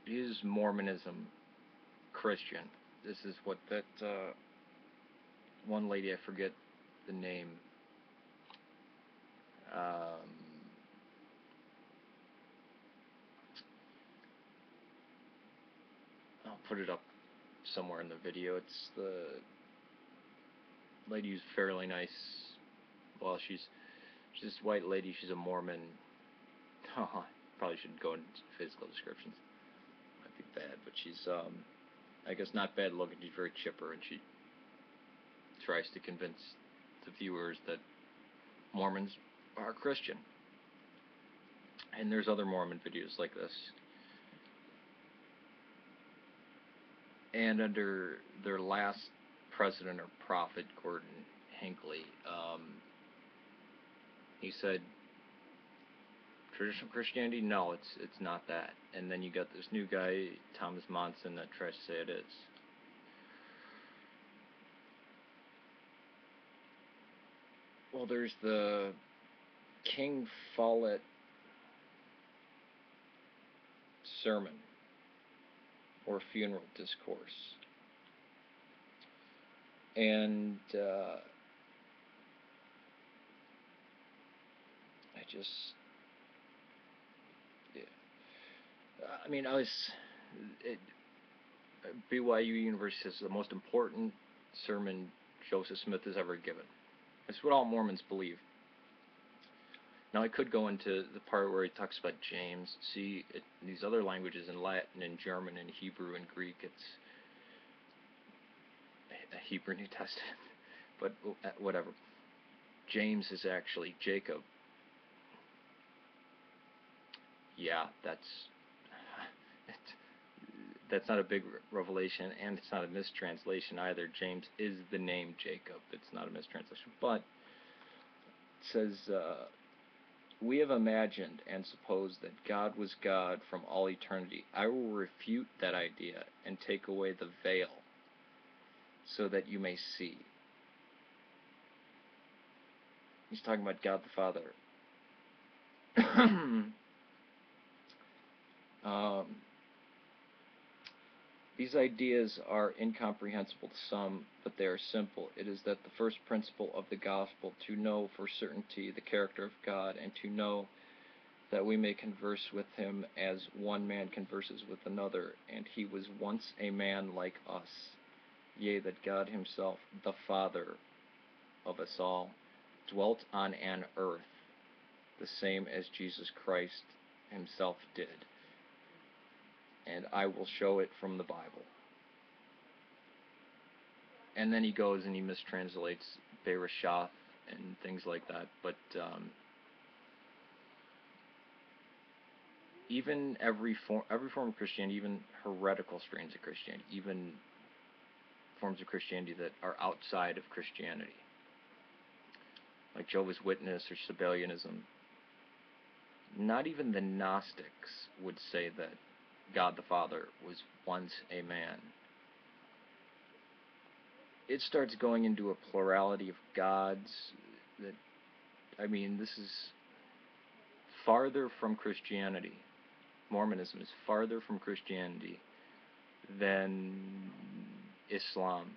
Is Mormonism Christian? This is what that one lady, I forget the name, um, I'll put it up somewhere in the video. It's the lady who's fairly nice. Well, she's this white lady. She's a Mormon. Oh, probably shouldn't go into physical descriptions. Might be bad, but she's I guess not bad looking. She's very chipper, and she tries to convince the viewers that Mormons are Christian. And there's other Mormon videos like this. And under their last president or prophet, Gordon Hinckley, he said, traditional Christianity? No, it's not that. And then you got this new guy, Thomas Monson, that tries to say it is. Well, there's the King Follett sermon or funeral discourse. And I mean, BYU University says the most important sermon Joseph Smith has ever given. That's what all Mormons believe. Now, I could go into the part where he talks about James. See, these other languages in Latin and German and Hebrew and Greek, it's a Hebrew New Testament. But whatever. James is actually Jacob. Yeah, that's not a big revelation, and it's not a mistranslation either. James is the name Jacob. It's not a mistranslation. But it says, we have imagined and supposed that God was God from all eternity. I will refute that idea and take away the veil so that you may see. He's talking about God the Father. These ideas are incomprehensible to some, but they are simple. It is that the first principle of the gospel, to know for certainty the character of God, and to know that we may converse with him as one man converses with another, and he was once a man like us, yea, that God himself, the Father of us all, dwelt on an earth, the same as Jesus Christ himself did. And I will show it from the Bible. And then he goes and he mistranslates Bereshith and things like that. But even every form of Christianity, even heretical strains of Christianity, even forms of Christianity that are outside of Christianity, like Jehovah's Witness or Sabellianism, not even the Gnostics would say that God the Father was once a man. It starts going into a plurality of gods that, I mean, this is farther from Christianity. Mormonism is farther from Christianity than Islam,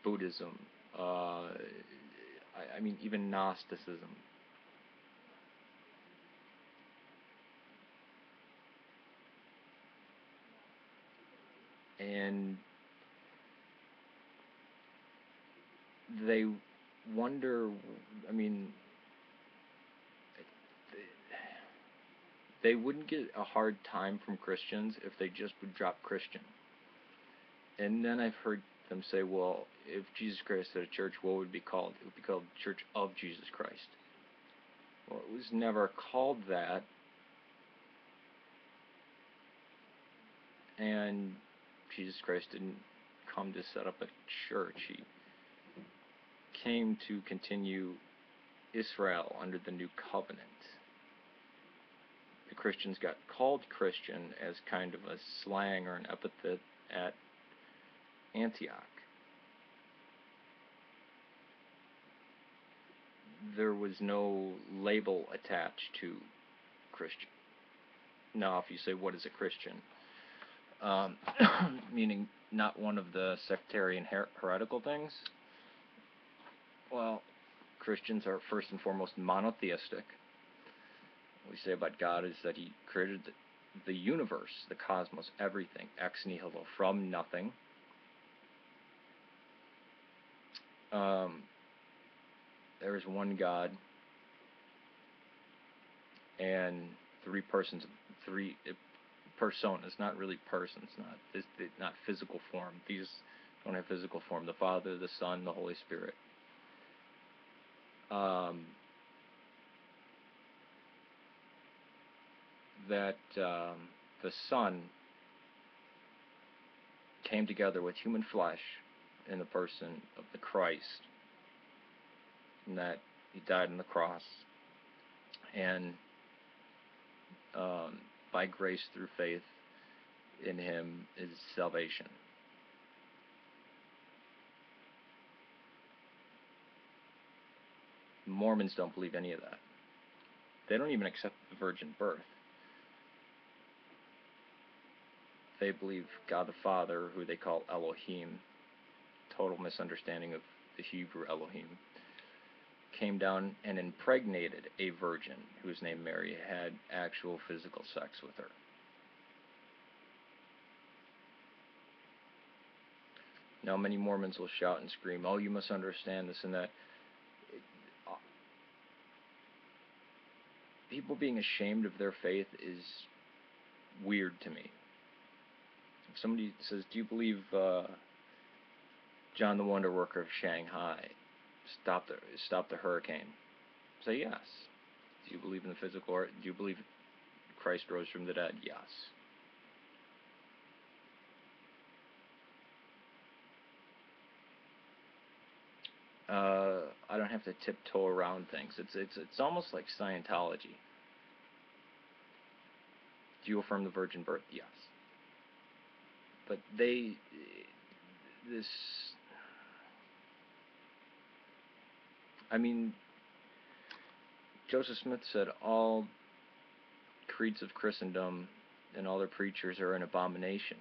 Buddhism, I mean, even Gnosticism. And they wonder, I mean, they wouldn't get a hard time from Christians if they just would drop Christian. And then I've heard them say, well, if Jesus Christ had a church, what would it be called? It would be called Church of Jesus Christ. Well, it was never called that. And Jesus Christ didn't come to set up a church. He came to continue Israel under the new covenant. The Christians got called Christian as kind of a slang or an epithet at Antioch. there was no label attached to Christian. Now, if you say, what is a Christian? Meaning not one of the sectarian heretical things. Well, Christians are first and foremost monotheistic. What we say about God is that He created the universe, the cosmos, everything, ex nihilo, from nothing. There is one God and three persons, three personas, not really persons, not physical form. These don't have physical form. The Father, the Son, the Holy Spirit. That the Son came together with human flesh in the person of the Christ, and that He died on the cross, and by grace through faith in Him is salvation. Mormons don't believe any of that. They don't even accept the virgin birth. They believe God the Father, who they call Elohim, total misunderstanding of the Hebrew Elohim, came down and impregnated a virgin who was named Mary, had actual physical sex with her. Now, many Mormons will shout and scream, oh, you must understand this and that. People being ashamed of their faith is weird to me. If somebody says, do you believe John the Wonder Worker of Shanghai stopped the hurricane? Say yes. Do you believe in the physical, or do you believe Christ rose from the dead? Yes. I don't have to tiptoe around things. It's almost like Scientology. Do you affirm the virgin birth? Yes. But Joseph Smith said all creeds of Christendom and all their preachers are an abomination.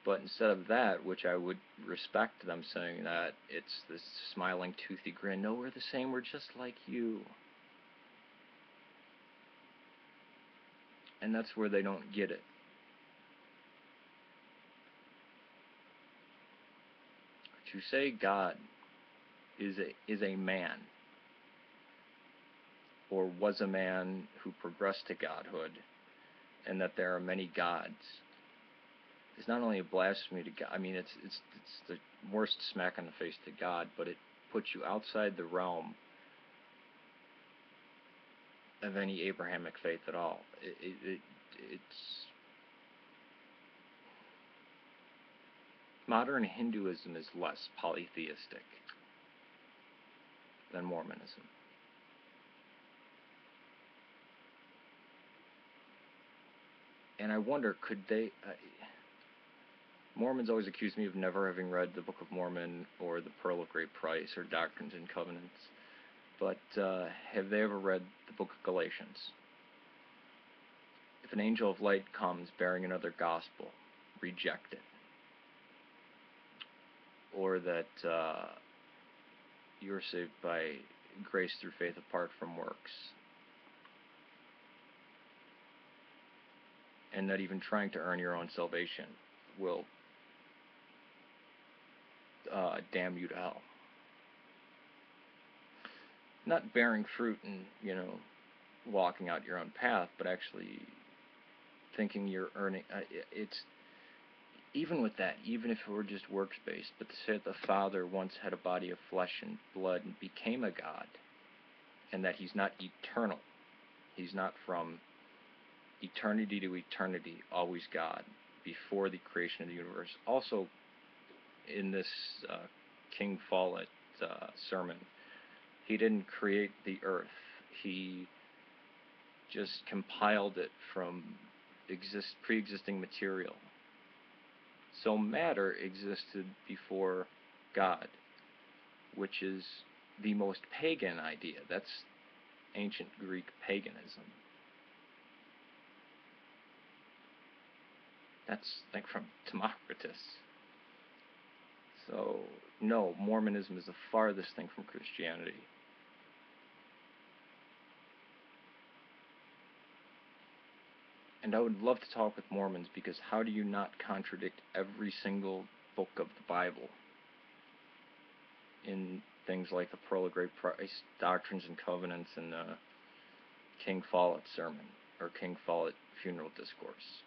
But instead of that, which I would respect them saying that, it's this smiling, toothy grin. No, we're the same. We're just like you. And that's where they don't get it. To say God is a man, or was a man who progressed to godhood, and that there are many gods, is not only a blasphemy to God. I mean, it's the worst smack in the face to God, but it puts you outside the realm of any Abrahamic faith at all. It's modern Hinduism is less polytheistic than Mormonism. And I wonder, could they... Mormons always accuse me of never having read the Book of Mormon or the Pearl of Great Price or Doctrines and Covenants. But have they ever read the Book of Galatians? If an angel of light comes bearing another gospel, reject it. Or that you are saved by grace through faith apart from works. And that even trying to earn your own salvation will damn you to hell. Not bearing fruit and, walking out your own path, but actually thinking you're earning... it's... Even with that, even if it were just works-based, but to say that the Father once had a body of flesh and blood and became a God, and that He's not eternal. He's not from eternity to eternity, always God, before the creation of the universe. Also, in this King Follett sermon, He didn't create the earth. He just compiled it from pre-existing material. So matter existed before God, which is the most pagan idea. That's ancient Greek paganism. That's like from Democritus. So, no, Mormonism is the farthest thing from Christianity. And I would love to talk with Mormons, because how do you not contradict every single book of the Bible in things like the Pearl of Great Price, Doctrines and Covenants, and King Follett sermon, or King Follett funeral discourse?